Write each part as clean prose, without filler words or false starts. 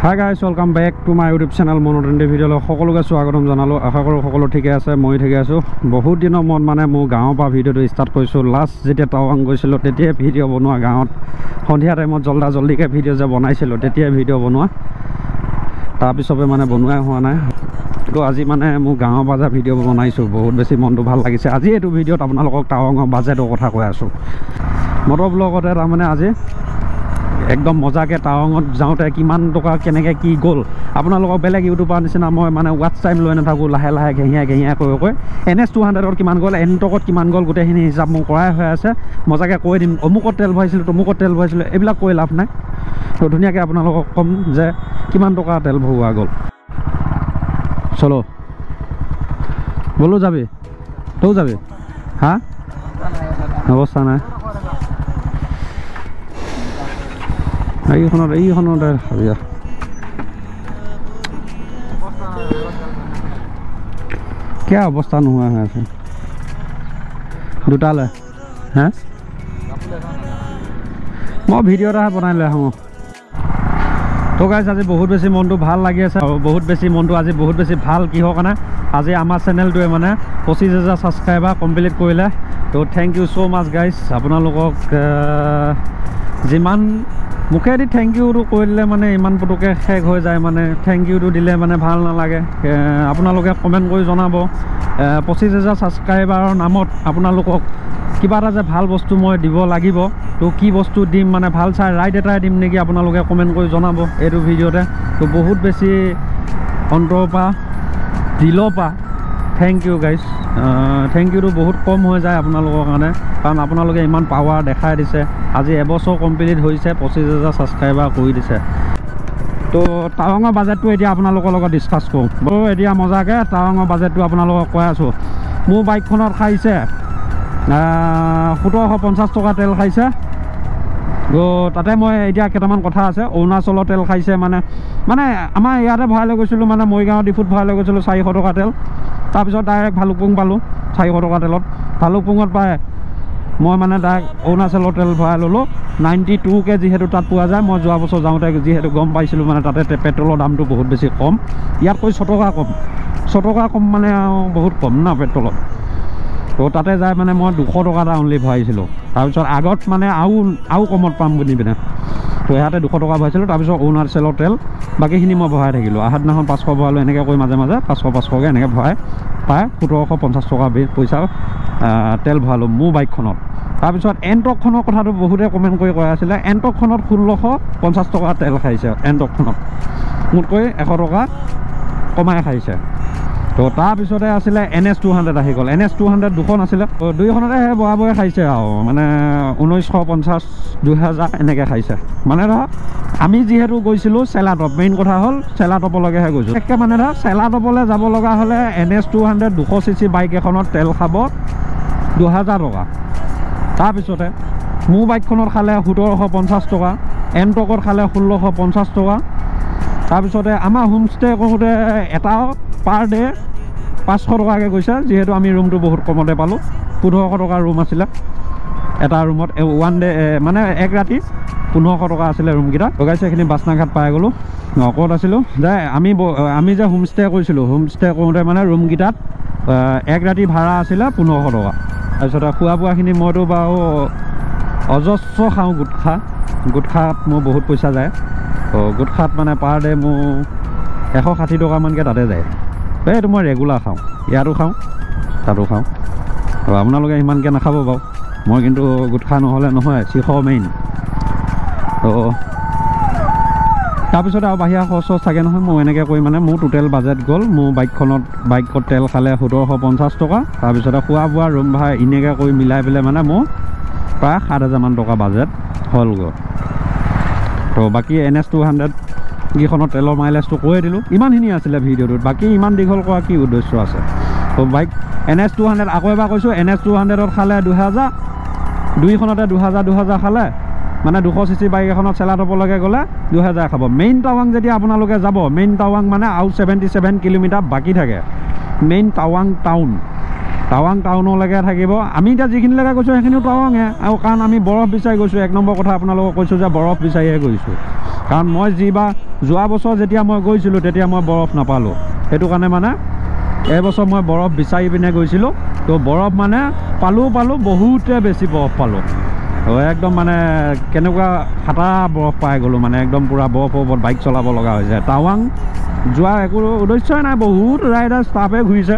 Hi guys, welcome back to my YouTube channel Monotrend video lo সকলোকে স্বাগতম জনালো আশা কৰো সকলো ঠিকে আছে মই ঠিকে আছো বহুত দিনৰ মন মানে মই গাঁৱৰ পৰা ভিডিওটো ষ্টাৰ্ট কৰিছো লাষ্ট যেতিয়া টাৱাং গৈছিল তেতিয়া ভিডিও বনোৱা গাঁৱত সন্ধিয়া টাইমত জলদিকে ভিডিও যে বনাইছিল তেতিয়া ভিডিও বনোৱা তাৰ পিছতে মানে বনোৱা হোৱা নাই তো আজি মানে মই গাঁৱৰ বাজাৰ ভিডিও বনাইছো বহুত বেছি মনটো ভাল লাগিছে আজি এই ভিডিওত আপোনালোকক টাৱাঙৰ বাজেটৰ কথা কৈ আছো মটৰ ব্লগতে তাৰ মানে আজি একদম মজাকে টাৱাঙত যাওঁতে কিমান টকা কেনেকৈ কি গ'ল আপোনালোকক বেলেগ ইউটিউবৰ নিচিনা মই মানে ৱাটছ টাইম লৈ নাথাকোঁ লাহে লাহে ঘেঁহিয়া কৈ NS 200ত কিমান গ'ল এনটকত কিমান গ'ল গোটেইখিনি হিচাপ মোৰ কৰাই হৈ আছে মজাকৈ কৈ দিম অমুকত তেল ভৰাইছিলোঁ তমুকত তেল ভৰাইছিলোঁ এইবিলাক কৈ লাভ নাই তো ধুনীয়াকৈ আপোনালোকক ক'ম যে কিমান টকা তেল ভৰোৱা গ'ল চলো বলো যাবি তও যাবি হা অৱস্থা নাই এইখনতে ভাবিয়া কিয় অৱস্থা নোহোৱা হৈ আছে দুটালৈ হে মই ভিডিঅ' এটা বনাই লৈ আহোঁ তো গাইছ আজি বহুত বেছি মনটো ভাল লাগি আছে আৰু বহুত বেছি মনটো আজি বহুত বেছি ভাল কিহৰ কাৰণে আজি আমাৰ চেনেলটোৱে মানে 25,000 ছাবস্ক্ৰাইবাৰ কমপ্লিট কৰিলে তো থেংক ইউ ছ' মাছ গাইছ আপোনালোকক যিমান মুখেদি থেংক ইউটো কৈ দিলে মানে ইমান পটুকৈ শেষ হৈ যায় মানে থেংক ইউটো দিলে মানে ভাল নালাগে আপোনালোকে কমেণ্ট কৰি জনাব 25,000 ছাবস্ক্ৰাইবাৰৰ নামত আপোনালোকক কিবা এটা যে ভাল বস্তু মই দিব লাগিব তো কি বস্তু দিম মানে ভাল চাই ৰাইড এটাই দিম নেকি আপোনালোকে কমেণ্ট কৰি জনাব এইটো ভিডিঅ'তে তো বহুত বেছি অন্তৰৰ পৰা দিলৰ পৰা থেংক ইউ গাইজ থেংক ইউটো বহুত কম হৈ যায় আপোনালোকৰ কাৰণে কাৰণ আপোনালোকে ইমান পাৱাৰ দেখাই দিছে আজি এবছৰ কমপ্লিট হৈছে 25,000 ছাবস্ক্ৰাইবাৰ কৰি দিছে তো টাৱাঙৰ বাজেটটো এতিয়া আপোনালোকৰ লগত ডিছকাছ কৰোঁ বাৰু এতিয়া মজাকৈ টাৱাঙৰ বাজেটটো আপোনালোকক কৈ আছোঁ মোৰ বাইকখনত খাইছে 1750 টকা তেল খাইছে তো তাতে মই এতিয়া কেইটামান কথা আছে অৰুণাচলৰ তেল খাইছে মানে আমাৰ ইয়াতে ভৰাই লৈ গৈছিলোঁ মানে মৰিগাঁও ডিফুত ভৰাই লৈ গৈছিলোঁ 400 টকা তেল তাৰপিছত ডাইৰেক্ট ভালুকপুং পালোঁ 400 টকা তেলত ভালুকপুঙত পায় মই মানে ডাইৰেক্ট অৰুণাচলৰ তেল ভৰাই ল'লোঁ 92কে যিহেতু তাত পোৱা যায় মই যোৱা বছৰ যাওঁতে যিহেতু গম পাইছিলোঁ মানে তাতে পেট্ৰলৰ দামটো বহুত বেছি কম ইয়াতকৈ 6 টকা কম মানে বহুত কম না পেট্ৰলত তো তাতে যায় মানে মই 200 টকা এটা অনলি ভৰাইছিলোঁ তাৰপিছত আগত মানে আৰু কমত পাম বুলি পিনে তো ইয়াতে 200 টকা ভৰাইছিলোঁ তাৰপিছত অৰুণাচলৰ তেল বাকীখিনি মই ভৰাই থাকিলোঁ আহাৰ দিনাখন 500 ভৰালোঁ এনেকৈ কৰি মাজে 500কৈ এনেকৈ ভৰাই পায় 1750 টকা পইচা তেল ভৰালোঁ মোৰ বাইকখনত তাৰপিছত এনটকখনৰ কথাটো বহুতে কমেণ্ট কৰি কৈ আছিলে এনটকখনত 1650 টকা তেল খাইছে এনটকখনত মোতকৈ 100 টকা কমাই খাইছে তো তাৰপিছতে আছিলে NS 200 আহি গ'ল NS 200 দুখন আছিলে দুইখনতে সেই বৰাবৰে খাইছে আৰু মানে 1950 2000 এনেকৈ খাইছে মানে ধৰক আমি যিহেতু গৈছিলোঁ চেলাটপ মেইন কথা হ'ল চেলাটপলৈকেহে গৈছোঁ একে মানে ধৰক চেলাটপলৈ যাব লগা হ'লে NS 200 200cc বাইক এখনত তেল খাব 2000 টকা তাৰপিছতে মোৰ বাইকখনত খালে 1750 টকা এনটকত খালে 1650 টকা তাৰপিছতে আমাৰ হোমষ্টে কৰোঁতে এটা পাৰ ডে 500 টকাকৈ গৈছে যিহেতু আমি ৰুমটো বহুত কমতে পালোঁ 1500 টকাৰ ৰুম আছিলে এটা ৰুমত ওৱান ডে মানে এক ৰাতি 1500 টকা আছিলে ৰুমকেইটা লগাইছে এইখিনি বাছনাঘাট পাই গ'লোঁ ক'ত আছিলোঁ যে আমি যে হোমষ্টে কৰিছিলোঁ হোমষ্টে কৰোঁতে মানে ৰুমকেইটাত এক ৰাতি ভাড়া আছিলে 1500 টকা তাৰপিছতে খোৱা বোৱাখিনি মইতো বাৰু অজস্ৰ খাওঁ গোটখাত মোৰ বহুত পইচা যায় তো গোটখাত মানে পাৰ ডে মোৰ 160 টকামানকৈ তাতে যায় এইটো মই ৰেগুলাৰ খাওঁ ইয়াতো খাওঁ তাতো খাওঁ আৰু আপোনালোকে ইমানকৈ নাখাব বাৰু মই কিন্তু গোটখা নহ'লে নহয় চিখ মেইন তো তাৰপিছত আৰু বাহিৰা খৰচ থাকে নহয় মই এনেকৈ কৰি মানে মোৰ টোটেল বাজেট গ'ল মোৰ বাইকত তেল খালে 1750 টকা তাৰপিছতে খোৱা বোৱা ৰুম ভাড়া এনেকৈ কৰি মিলাই পেলাই মানে মোৰ প্ৰায় 7,000 মান টকা বাজেট হ'লগৈ তো বাকী NS 200 কেইখনৰ তেলৰ মাইলেজটো কৈ দিলোঁ ইমানখিনি আছিলে ভিডিঅ'টোত বাকী ইমান দীঘল কৰা কি উদ্দেশ্য আছে তো বাইক NS 200 আকৌ এবাৰ কৈছোঁ NS 200ত খালে 2000 দুইখনতে 2000 খালে মানে 200cc বাইক এখনত চেলাটপলৈকে গ'লে 2000 খাব মেইন টাৱাং যেতিয়া আপোনালোকে যাব মেইন টাৱাং মানে আৰু 77 কিলোমিটাৰ বাকী থাকে মেইন টাৱাং টাউনলৈকে থাকিব আমি এতিয়া যিখিনিলৈকে গৈছোঁ সেইখিনিও টাৱাঙে আৰু কাৰণ আমি বৰফ বিচাৰি গৈছোঁ এক নম্বৰ কথা আপোনালোকক কৈছোঁ যে বৰফ বিচাৰিহে গৈছোঁ কাৰণ মই যিবাৰ যোৱা বছৰ যেতিয়া মই গৈছিলোঁ তেতিয়া মই বৰফ নাপালোঁ সেইটো কাৰণে মানে এইবছৰ মই বৰফ বিচাৰি পিনে গৈছিলোঁ তো বৰফ মানে পালোঁ বহুতে বেছি বৰফ পালোঁ একদম মানে কেনেকুৱা ফাটা বৰফ পাই গ'লোঁ মানে একদম পূৰা বৰফৰ ওপৰত বাইক চলাব লগা হৈছে টাৱাং যোৱা একো উদ্দেশ্যই নাই বহুত ৰাইডাৰ ষ্টাফে ঘূৰিছে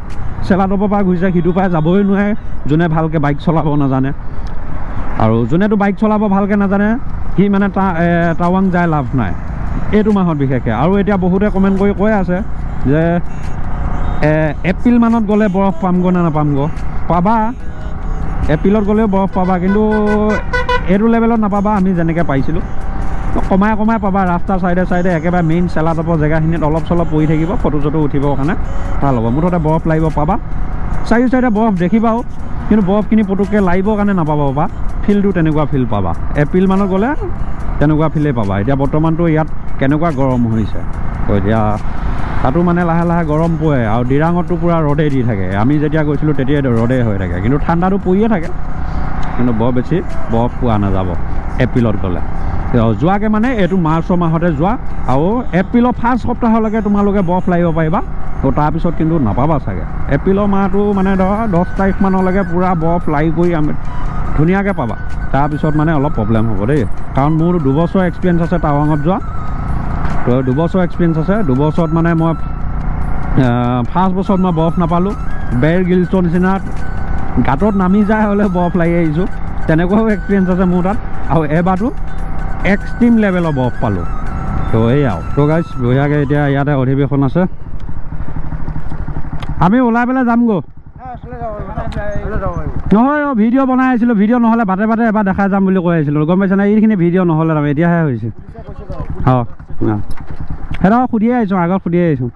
চেলাটপৰ পৰা ঘূৰিছে সিটোৰ পৰা যাবই নোৱাৰে যোনে ভালকৈ বাইক চলাব নাজানে আৰু যোনেতো বাইক চলাব ভালকৈ নাজানে সি মানে টাৱাং যাই লাভ নাই এইটো মাহত বিশেষকৈ আৰু এতিয়া বহুতে কমেণ্ট কৰি কৈ আছে যে এপ্ৰিল মানত গ'লে বৰফ পামগৈ নে নাপামগৈ পাবা এপ্ৰিলত গ'লেও বৰফ পাবা কিন্তু এইটো লেভেলত নাপাবা আমি যেনেকৈ পাইছিলোঁ কমাই পাবা ৰাস্তা চাইডে একেবাৰে মেইন চেলাটপৰ জেগাখিনিত অলপ চলপ পৰি থাকিব ফটো চটো উঠিবৰ কাৰণে ভাল হ'ব মুঠতে বৰফ লাগিব পাবা চাইডে চাইডে বৰফ দেখিবাও কিন্তু বৰফখিনি পটুককৈ লাগিবৰ কাৰণে নাপাব পাবা ফিল্ডটো তেনেকুৱা ফিল্ড পাবা এপ্ৰিল মানত গ'লে তেনেকুৱা ফিল্ডেই পাবা এতিয়া বৰ্তমানটো ইয়াত কেনেকুৱা গৰম হৈছে তো এতিয়া তাতো মানে লাহে গৰম পৰে আৰু ডিৰাঙততো পূৰা ৰ'দেই দি থাকে আমি যেতিয়া গৈছিলোঁ তেতিয়াই ৰ'দেই হৈ থাকে কিন্তু ঠাণ্ডাটো পৰিয়ে থাকে কিন্তু বৰ বেছি বৰফ পোৱা নাযাব এপ্ৰিলত গ'লে যোৱাকৈ মানে এইটো মাৰ্চৰ মাহতে যোৱা আৰু এপ্ৰিলৰ ফাৰ্ষ্ট সপ্তাহলৈকে তোমালোকে বৰফ লাগিব পাৰিবা তো তাৰপিছত কিন্তু নাপাবা চাগে এপ্ৰিলৰ মাহটো মানে ধৰা 10 তাৰিখমানলৈকে পূৰা বৰফ লাগি কৰি আমি ধুনীয়াকৈ পাবা তাৰপিছত মানে অলপ প্ৰব্লেম হ'ব দেই কাৰণ মোৰ 2 বছৰ এক্সপিৰিয়েঞ্চ আছে টাৱাঙত যোৱা তো 2 বছৰ এক্সপিৰিয়েঞ্চ আছে 2 বছৰত মানে মই ফাৰ্ষ্ট বছৰত মই বৰফ নাপালোঁ বেৰ গিলছৰ নিচিনা গাঁতত নামি যায় হ'লে বৰফ লাগি আহিছোঁ তেনেকুৱাও এক্সপিৰিয়েঞ্চ আছে মোৰ তাত আৰু এবাৰটো এক্সট্ৰিম লেভেলৰ বৰফ পালোঁ তো এইয়াও তো গাইজ বঢ়িয়াকৈ এতিয়া ইয়াতে অধিৱেশন আছে আমি ওলাই পেলাই যামগৈ নহয় ভিডিঅ' বনাই আছিলোঁ ভিডিঅ' নহ'লে বাটে এবাৰ দেখাই যাম বুলি কৈ আছিলোঁ গম পাইছে নাই এইখিনি ভিডিঅ' নহ'লে তাৰমানে এতিয়াহে হৈছে অঁ সেইটো সুধিয়ে আহিছোঁ আগত সুধিয়ে আহিছোঁ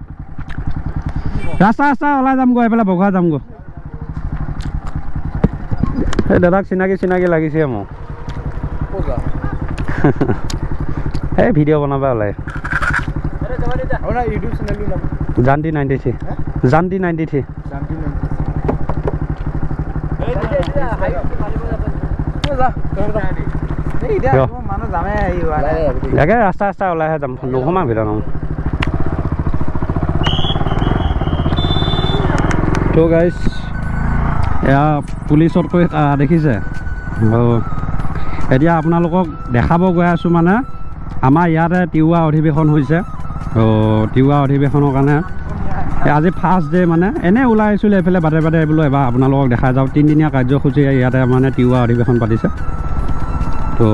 ৰাস্তা ওলাই যামগৈ এইফালে বঘোৱা যামগৈ এই দাদাক চিনাকি লাগিছে মোক এই ভিডিঅ' বনাবা ওলাই জান্তি 93 তাকে ৰাস্তা ওলাইহে যাম নোসোমাম ভিতৰত তো গাইজ এয়া পুলিচতকৈ দেখিছে এতিয়া আপোনালোকক দেখাব গৈ আছোঁ মানে আমাৰ ইয়াতে তিৱা অধিৱেশন হৈছে তিৱা অধিৱেশনৰ কাৰণে আজি ফাৰ্ষ্ট ডে মানে এনেই ওলাই আহিছিলোঁ এইফালে বাটে বোলো এবাৰ আপোনালোকক দেখা যাওঁ 3 দিনীয়া কাৰ্যসূচী ইয়াতে মানে তিৱা অধিৱেশন পাতিছে তো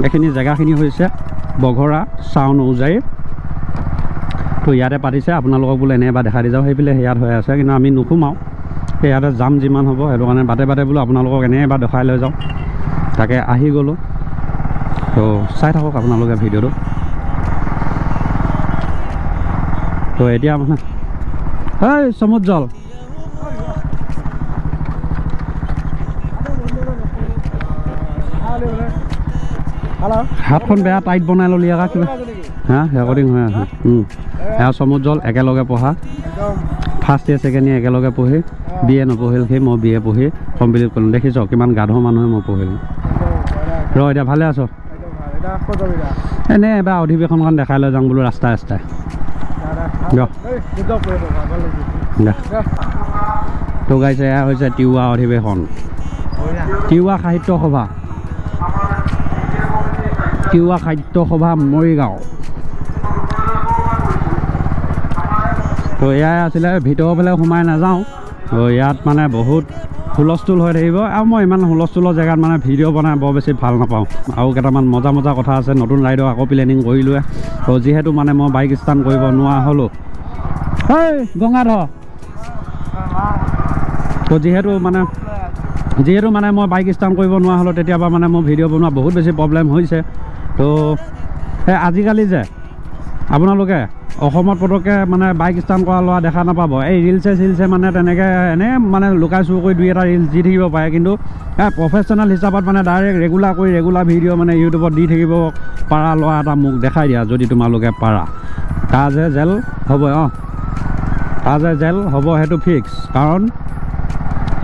এইখিনি জেগাখিনি হৈছে বঘৰা চাউন উজাই তো ইয়াতে পাতিছে আপোনালোকক বোলো এনে এবাৰ দেখা দি যাওঁ সেইফালে ইয়াত হৈ আছে কিন্তু আমি নোসোমাওঁ ইয়াতে যাম যিমান হ'ব সেইটো কাৰণে বাটে বোলো আপোনালোকক এনে এবাৰ দেখাই লৈ যাওঁ তাকে আহি গ'লোঁ তো চাই থাকক আপোনালোকে ভিডিঅ'টো তো এতিয়া মানে হেই সমুজ্জ্বল হাতখন বেয়া টাইট বনাই ল'লি আকৌ কিবা হা ৰেকৰ্ডিং হৈ আছে সেয়া সমুজ্জ্বল একেলগে পঢ়া ফাৰ্ষ্ট ইয়েৰ ছেকেণ্ড ইয়েৰ একেলগে পঢ়ি BA নপঢ়িল সেই মই BA পঢ়ি কমপ্লিট কৰিলোঁ দেখিছ কিমান গাধ মানুহে মই পঢ়িলোঁ এতিয়া ভালে আছ এনেই এবাৰ অধিৱেশনখন দেখাই লৈ যাওঁ বোলো ৰাস্তাই তো গাইছে এয়া হৈছে তিৱা অধিৱেশন তিৱা সাহিত্য সভা মৰিগাঁও তো এয়াই আছিলে ভিতৰৰ ফালে সোমাই নাযাওঁ ইয়াত মানে বহুত হুলস্থুল হৈ থাকিব আৰু মই ইমান হুলস্থুলৰ জেগাত মানে ভিডিঅ' বনাই বৰ বেছি ভাল নাপাওঁ আৰু কেইটামান মজা কথা আছে নতুন ৰাইডৰ আকৌ প্লেনিং কৰিলোৱে তো যিহেতু মানে মই বাইক ষ্টাণ্ট কৰিব নোৱাৰা হ'লোঁ হেই গংগাধৰ তো যিহেতু মানে মই বাইক ষ্টাণ্ট কৰিব নোৱাৰা হ'লোঁ তেতিয়াবা মানে মোৰ ভিডিঅ' বনোৱা বহুত বেছি প্ৰব্লেম হৈছে তো সেই আজিকালি যে আপোনালোকে অসমত পটককৈ মানে বাইক ষ্টাণ্ট কৰা ল'ৰা দেখা নাপাব এই ৰিলছে মানে তেনেকৈ এনেই মানে লুকাই চুৰ কৰি 2 এটা ৰিলছ দি থাকিব পাৰে কিন্তু প্ৰফেশ্যনেল হিচাপত মানে ডাইৰেক্ট ৰেগুলাৰ ভিডিঅ' মানে ইউটিউবত দি থাকিব পাৰা ল'ৰা এটা মোক দেখাই দিয়া যদি তোমালোকে পাৰা তাজে জেল হ'ব সেইটো ফিক্স কাৰণ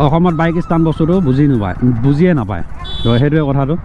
অসমত বাইক ষ্টাণ্ট বস্তুটো বুজিয়ে নাপায় তো সেইটোৱে কথাটো